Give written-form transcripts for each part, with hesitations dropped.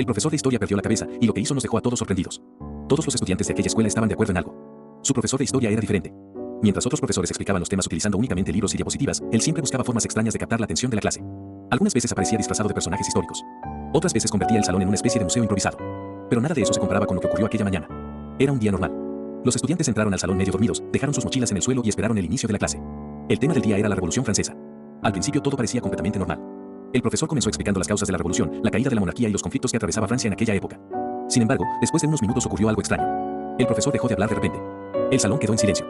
El profesor de historia perdió la cabeza y lo que hizo nos dejó a todos sorprendidos. Todos los estudiantes de aquella escuela estaban de acuerdo en algo. Su profesor de historia era diferente. Mientras otros profesores explicaban los temas utilizando únicamente libros y diapositivas, él siempre buscaba formas extrañas de captar la atención de la clase. Algunas veces aparecía disfrazado de personajes históricos. Otras veces convertía el salón en una especie de museo improvisado. Pero nada de eso se comparaba con lo que ocurrió aquella mañana. Era un día normal. Los estudiantes entraron al salón medio dormidos, dejaron sus mochilas en el suelo y esperaron el inicio de la clase. El tema del día era la Revolución Francesa. Al principio todo parecía completamente normal. El profesor comenzó explicando las causas de la revolución, la caída de la monarquía y los conflictos que atravesaba Francia en aquella época. Sin embargo, después de unos minutos ocurrió algo extraño. El profesor dejó de hablar de repente. El salón quedó en silencio.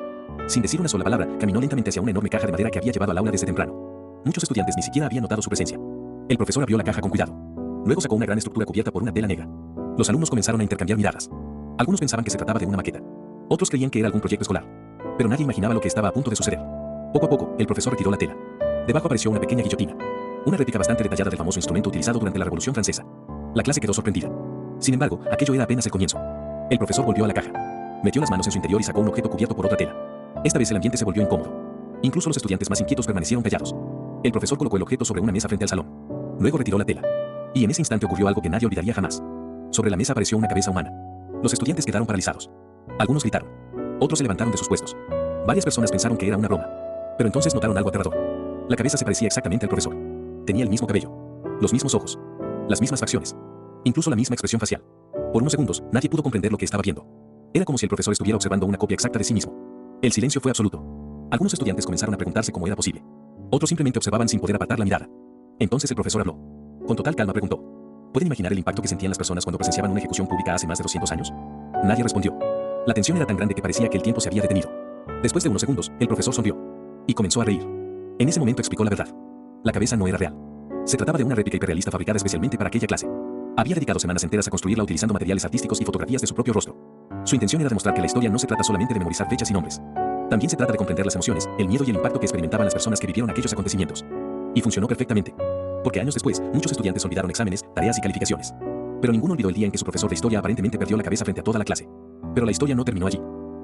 Sin decir una sola palabra, caminó lentamente hacia una enorme caja de madera que había llevado al aula desde temprano. Muchos estudiantes ni siquiera habían notado su presencia. El profesor abrió la caja con cuidado. Luego sacó una gran estructura cubierta por una tela negra. Los alumnos comenzaron a intercambiar miradas. Algunos pensaban que se trataba de una maqueta. Otros creían que era algún proyecto escolar. Pero nadie imaginaba lo que estaba a punto de suceder. Poco a poco, el profesor retiró la tela. Debajo apareció una pequeña guillotina. Una réplica bastante detallada del famoso instrumento utilizado durante la Revolución Francesa. La clase quedó sorprendida. Sin embargo, aquello era apenas el comienzo. El profesor volvió a la caja. Metió las manos en su interior y sacó un objeto cubierto por otra tela. Esta vez el ambiente se volvió incómodo. Incluso los estudiantes más inquietos permanecieron callados. El profesor colocó el objeto sobre una mesa frente al salón. Luego retiró la tela. Y en ese instante ocurrió algo que nadie olvidaría jamás. Sobre la mesa apareció una cabeza humana. Los estudiantes quedaron paralizados. Algunos gritaron. Otros se levantaron de sus puestos. Varias personas pensaron que era una broma. Pero entonces notaron algo aterrador. La cabeza se parecía exactamente al profesor. Tenía el mismo cabello, los mismos ojos, las mismas facciones, incluso la misma expresión facial. Por unos segundos, nadie pudo comprender lo que estaba viendo. Era como si el profesor estuviera observando una copia exacta de sí mismo. El silencio fue absoluto. Algunos estudiantes comenzaron a preguntarse cómo era posible. Otros simplemente observaban sin poder apartar la mirada. Entonces el profesor habló. Con total calma preguntó. ¿Pueden imaginar el impacto que sentían las personas cuando presenciaban una ejecución pública hace más de 200 años? Nadie respondió. La tensión era tan grande que parecía que el tiempo se había detenido. Después de unos segundos, el profesor sonrió. Y comenzó a reír. En ese momento explicó la verdad. La cabeza no era real. Se trataba de una réplica hiperrealista fabricada especialmente para aquella clase. Había dedicado semanas enteras a construirla utilizando materiales artísticos y fotografías de su propio rostro. Su intención era demostrar que la historia no se trata solamente de memorizar fechas y nombres. También se trata de comprender las emociones, el miedo y el impacto que experimentaban las personas que vivieron aquellos acontecimientos. Y funcionó perfectamente. Porque años después, muchos estudiantes olvidaron exámenes, tareas y calificaciones. Pero ninguno olvidó el día en que su profesor de historia aparentemente perdió la cabeza frente a toda la clase. Pero la historia no terminó allí.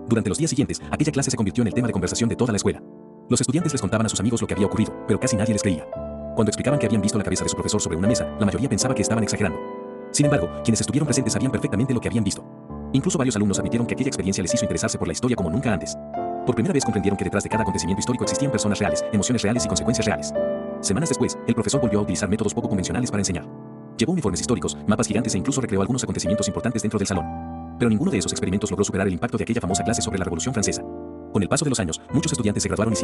Durante los días siguientes, aquella clase se convirtió en el tema de conversación de toda la escuela. Los estudiantes les contaban a sus amigos lo que había ocurrido, pero casi nadie les creía. Cuando explicaban que habían visto la cabeza de su profesor sobre una mesa, la mayoría pensaba que estaban exagerando. Sin embargo, quienes estuvieron presentes sabían perfectamente lo que habían visto. Incluso varios alumnos admitieron que aquella experiencia les hizo interesarse por la historia como nunca antes. Por primera vez comprendieron que detrás de cada acontecimiento histórico existían personas reales, emociones reales y consecuencias reales. Semanas después, el profesor volvió a utilizar métodos poco convencionales para enseñar. Llevó uniformes históricos, mapas gigantes e incluso recreó algunos acontecimientos importantes dentro del salón. Pero ninguno de esos experimentos logró superar el impacto de aquella famosa clase sobre la Revolución Francesa. Con el paso de los años, muchos estudiantes se graduaron y